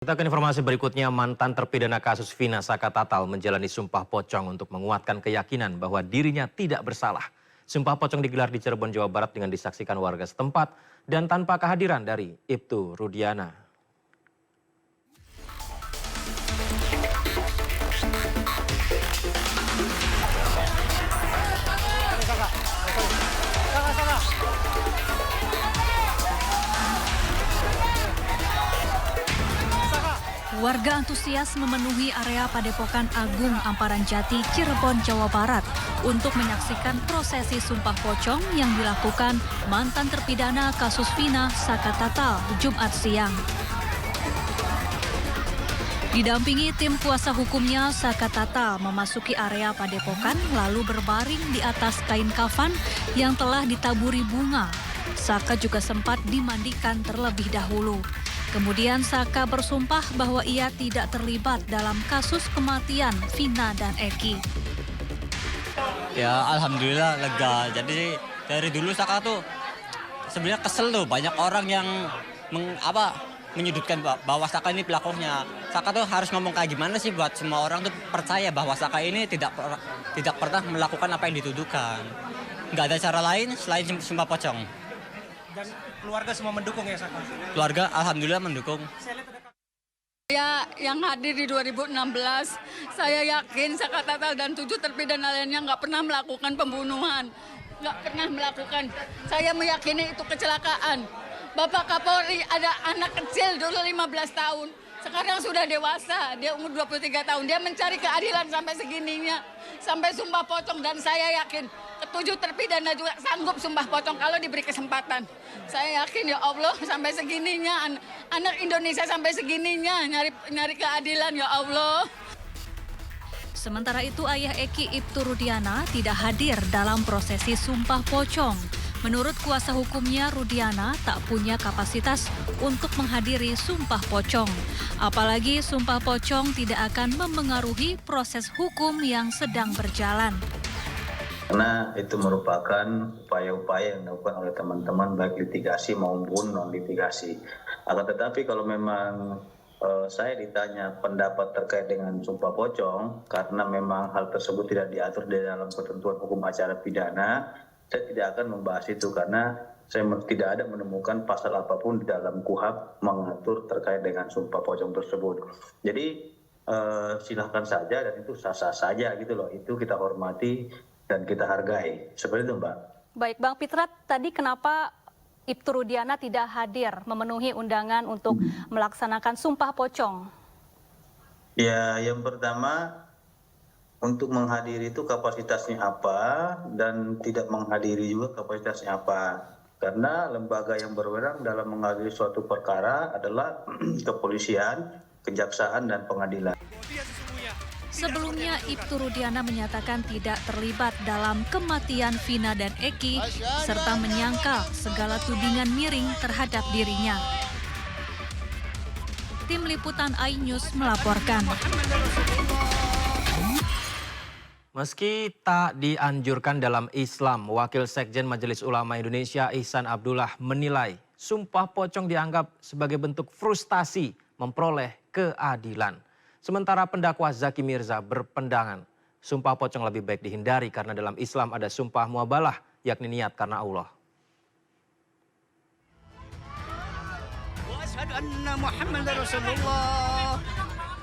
Kita ke informasi berikutnya, mantan terpidana kasus Vina Saka-Tatal menjalani sumpah pocong untuk menguatkan keyakinan bahwa dirinya tidak bersalah. Sumpah pocong digelar di Cirebon, Jawa Barat dengan disaksikan warga setempat dan tanpa kehadiran dari Ibtu Rudiana. Warga antusias memenuhi area Padepokan Agung Amparan Jati, Cirebon, Jawa Barat untuk menyaksikan prosesi sumpah pocong yang dilakukan mantan terpidana kasus Vina Saka-Tatal Jumat siang. Didampingi tim kuasa hukumnya, Saka-Tatal memasuki area Padepokan lalu berbaring di atas kain kafan yang telah ditaburi bunga. Saka juga sempat dimandikan terlebih dahulu. Kemudian Saka bersumpah bahwa ia tidak terlibat dalam kasus kematian Vina dan Eki. Ya alhamdulillah lega. Jadi dari dulu Saka tuh sebenarnya kesel tuh, banyak orang yang menyudutkan bahwa Saka ini pelakunya. Saka tuh harus ngomong kayak gimana sih buat semua orang tuh percaya bahwa Saka ini tidak pernah melakukan apa yang dituduhkan. Nggak ada cara lain selain sumpah pocong. Dan keluarga semua mendukung ya Saka? Keluarga alhamdulillah mendukung. Ya, yang hadir di 2016, saya yakin Saka-Tatal dan 7 terpidana lainnya nggak pernah melakukan pembunuhan. Nggak pernah melakukan. Saya meyakini itu kecelakaan. Bapak Kapolri ada anak kecil dulu 15 tahun. Sekarang sudah dewasa, dia umur 23 tahun. Dia mencari keadilan sampai segininya. Sampai sumpah pocong, dan saya yakin ke-7 terpidana juga sanggup sumpah pocong kalau diberi kesempatan. Saya yakin ya Allah sampai segininya, anak Indonesia sampai segininya nyari keadilan ya Allah. Sementara itu ayah Eki, Ibtu Rudiana, tidak hadir dalam prosesi sumpah pocong. Menurut kuasa hukumnya, Rudiana tak punya kapasitas untuk menghadiri sumpah pocong. Apalagi sumpah pocong tidak akan memengaruhi proses hukum yang sedang berjalan. Karena itu merupakan upaya-upaya yang dilakukan oleh teman-teman baik litigasi maupun non-litigasi. Akan tetapi kalau memang saya ditanya pendapat terkait dengan sumpah pocong, karena memang hal tersebut tidak diatur di dalam ketentuan hukum acara pidana, saya tidak akan membahas itu karena saya tidak ada menemukan pasal apapun di dalam KUHP mengatur terkait dengan sumpah pocong tersebut. Jadi silahkan saja dan itu sah-sah saja gitu loh. Itu kita hormati dan kita hargai. Seperti itu, Mbak. Baik, Bang Pitrat, tadi kenapa Ibtu Rudiana tidak hadir memenuhi undangan untuk melaksanakan sumpah pocong? Ya, yang pertama untuk menghadiri itu kapasitasnya apa dan tidak menghadiri juga kapasitasnya apa. Karena lembaga yang berwenang dalam menghadiri suatu perkara adalah kepolisian, kejaksaan, dan pengadilan. Sebelumnya, Ibtu Rudiana menyatakan tidak terlibat dalam kematian Vina dan Eki, serta menyangkal segala tudingan miring terhadap dirinya. Tim Liputan iNews melaporkan. Meski tak dianjurkan dalam Islam, Wakil Sekjen Majelis Ulama Indonesia Ihsan Abdullah menilai sumpah pocong dianggap sebagai bentuk frustasi memperoleh keadilan. Sementara pendakwa Zaki Mirza berpendangan sumpah pocong lebih baik dihindari karena dalam Islam ada sumpah muabalah, yakni niat karena Allah.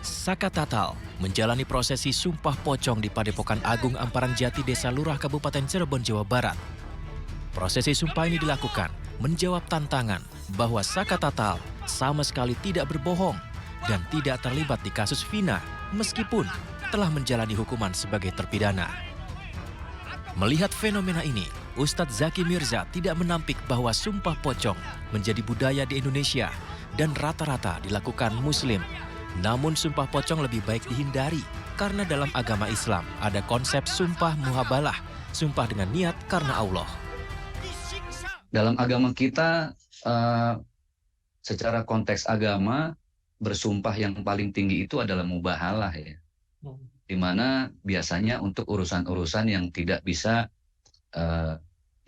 Saka-Tatal menjalani prosesi sumpah pocong di Padepokan Agung Amparan Jati, Desa Lurah, Kabupaten Cirebon, Jawa Barat. Prosesi sumpah ini dilakukan menjawab tantangan bahwa Saka-Tatal sama sekali tidak berbohong dan tidak terlibat di kasus Vina meskipun telah menjalani hukuman sebagai terpidana. Melihat fenomena ini, Ustadz Zaki Mirza tidak menampik bahwa sumpah pocong menjadi budaya di Indonesia dan rata-rata dilakukan Muslim. Namun sumpah pocong lebih baik dihindari karena dalam agama Islam ada konsep sumpah muhabalah, sumpah dengan niat karena Allah. Dalam agama kita, secara konteks agama, bersumpah yang paling tinggi itu adalah mubahalah ya. Di mana biasanya untuk urusan-urusan yang tidak bisa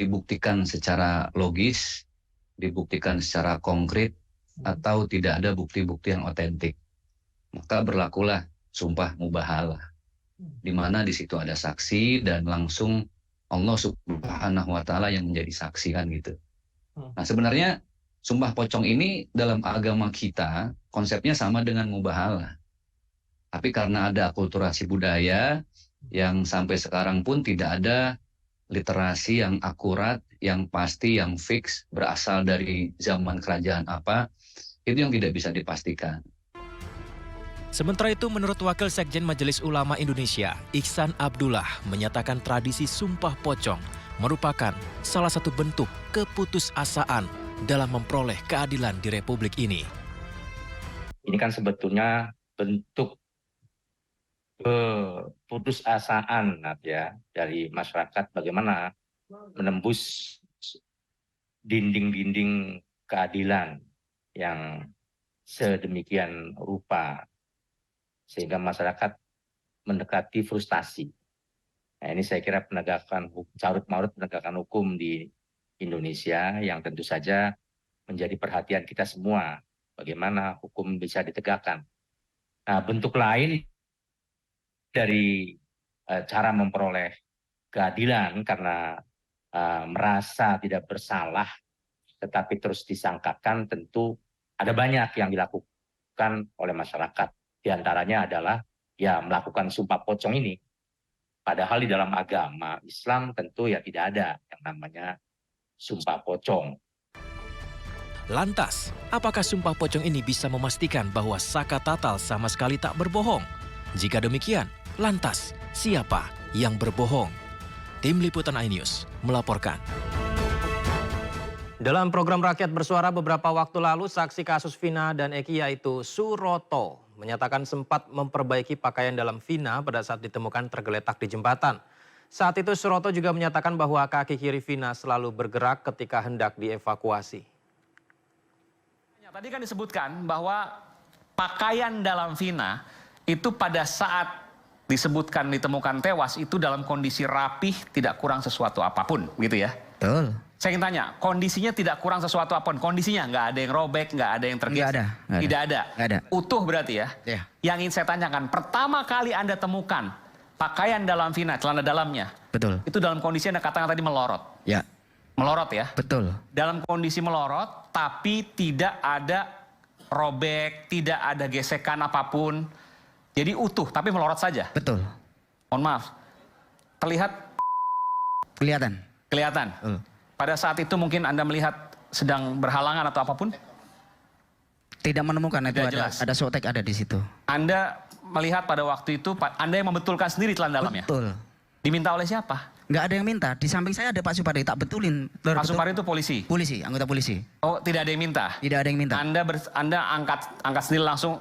dibuktikan secara logis, dibuktikan secara konkret, atau tidak ada bukti-bukti yang otentik, maka berlakulah sumpah mubahalah, di mana di situ ada saksi dan langsung Allah Subhanahu wa Ta'ala yang menjadi saksi kan gitu. Nah sebenarnya sumpah pocong ini dalam agama kita konsepnya sama dengan mubahalah, tapi karena ada akulturasi budaya yang sampai sekarang pun tidak ada literasi yang akurat, yang pasti, yang fix, berasal dari zaman kerajaan apa, itu yang tidak bisa dipastikan. Sementara itu, menurut Wakil Sekjen Majelis Ulama Indonesia, Ihsan Abdullah, menyatakan tradisi sumpah pocong merupakan salah satu bentuk keputusasaan dalam memperoleh keadilan di Republik ini. Ini kan sebetulnya bentuk keputusasaan ya dari masyarakat bagaimana menembus dinding-dinding keadilan yang sedemikian rupa sehingga masyarakat mendekati frustasi. Nah, ini saya kira penegakan carut-marut penegakan hukum di Indonesia yang tentu saja menjadi perhatian kita semua, bagaimana hukum bisa ditegakkan. Nah, bentuk lain dari cara memperoleh keadilan karena merasa tidak bersalah tetapi terus disangkakan, tentu ada banyak yang dilakukan oleh masyarakat. Di antaranya adalah ya melakukan sumpah pocong ini. Padahal di dalam agama Islam tentu ya tidak ada yang namanya sumpah pocong. Lantas, apakah sumpah pocong ini bisa memastikan bahwa Saka Tatal sama sekali tak berbohong? Jika demikian, lantas siapa yang berbohong? Tim Liputan iNews melaporkan. Dalam program Rakyat Bersuara beberapa waktu lalu, saksi kasus Vina dan Eki yaitu Suroto menyatakan sempat memperbaiki pakaian dalam Vina pada saat ditemukan tergeletak di jembatan. Saat itu Suroto juga menyatakan bahwa kaki kiri Vina selalu bergerak ketika hendak dievakuasi. Tadi kan disebutkan bahwa pakaian dalam Vina itu pada saat disebutkan ditemukan tewas itu dalam kondisi rapih, tidak kurang sesuatu apapun, gitu ya? Betul. Saya ingin tanya, kondisinya tidak kurang sesuatu apapun, kondisinya nggak ada yang robek, nggak ada yang terkikis? Tidak ada. Nggak ada. Utuh berarti ya? Iya. Yang ingin saya tanyakan, pertama kali Anda temukan pakaian dalam Vina, celana dalamnya, Betul. itu dalam kondisi Anda katakan tadi melorot? Ya. Melorot ya? Betul. Dalam kondisi melorot, tapi tidak ada robek, tidak ada gesekan apapun. Jadi utuh, tapi melorot saja? Betul. Mohon maaf, terlihat? Kelihatan. Kelihatan? Pada saat itu mungkin Anda melihat sedang berhalangan atau apapun? Tidak menemukan, itu jelas. ada sotek ada di situ. Anda melihat pada waktu itu, Anda yang membetulkan sendiri celana dalamnya? Betul. Diminta oleh siapa? Nggak ada yang minta. Di samping saya ada Pak Supari, tak betulin. Pak Supari itu polisi? Polisi, anggota polisi. Oh, tidak ada yang minta? Tidak ada yang minta. Anda angkat sendiri langsung?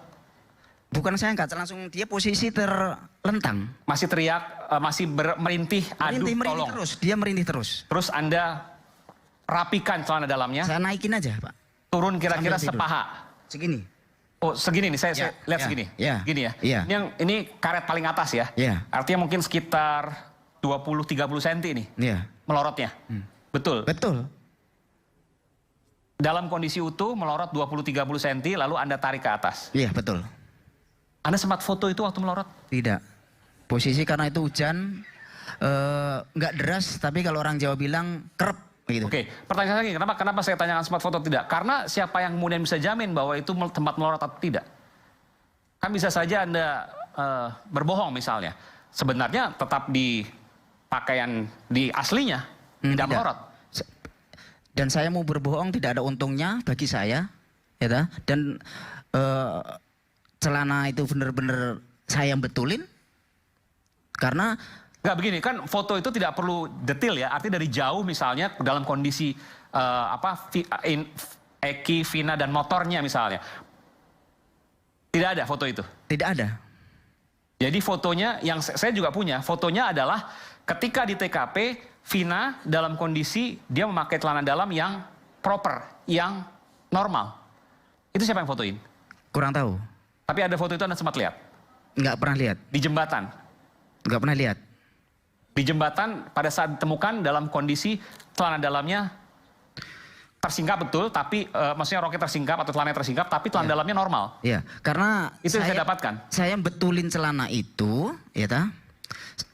Bukan saya angkat, langsung dia posisi terlentang. Masih teriak, masih merintih, aduh merintih tolong. terus, dia merintih terus. Terus Anda rapikan celana dalamnya? Saya naikin aja, Pak. Turun kira-kira sepaha? Segini. Oh, segini nih, saya lihat segini. Gini ya? Ini karet paling atas ya? Artinya mungkin sekitar 20-30 cm nih melorotnya? Betul? Betul. Dalam kondisi utuh melorot 20-30 cm lalu Anda tarik ke atas? Iya, betul. Anda sempat foto itu waktu melorot? Tidak. Posisi karena itu hujan, nggak deras, tapi kalau orang Jawa bilang kerep. Gitu. Oke, pertanyaan lagi, kenapa saya tanyakan sempat foto tidak? Karena siapa yang kemudian bisa jamin bahwa itu tempat melorot atau tidak? Kan bisa saja Anda berbohong misalnya. Sebenarnya tetap di pakaian di aslinya, tidak melorot. Dan saya mau berbohong tidak ada untungnya bagi saya. Ya, dan celana itu benar-benar saya yang betulin. Karena nggak begini, kan foto itu tidak perlu detail ya, artinya dari jauh misalnya dalam kondisi Eki, Vina dan motornya misalnya. Tidak ada foto itu? Tidak ada. Jadi fotonya yang saya juga punya, fotonya adalah ketika di TKP Vina dalam kondisi dia memakai celana dalam yang proper, yang normal. Itu siapa yang fotoin? Kurang tahu. Tapi ada foto itu Anda sempat lihat? Nggak pernah lihat. Di jembatan? Nggak pernah lihat. Di jembatan pada saat ditemukan dalam kondisi celana dalamnya? tersingkap betul, tapi maksudnya roknya tersingkap atau celananya tersingkap, tapi celana dalamnya normal. Iya, karena Itu yang saya dapatkan. Saya betulin celana itu, ya ta.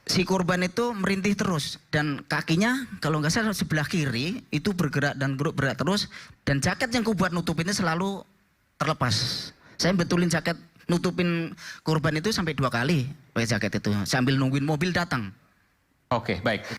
Si korban itu merintih terus dan kakinya kalau nggak salah sebelah kiri itu bergerak dan bergerak terus, dan jaket yang kubuat nutupinnya selalu terlepas. Saya betulin jaket nutupin korban itu sampai 2 kali pakai jaket itu sambil nungguin mobil datang. Oke, baik.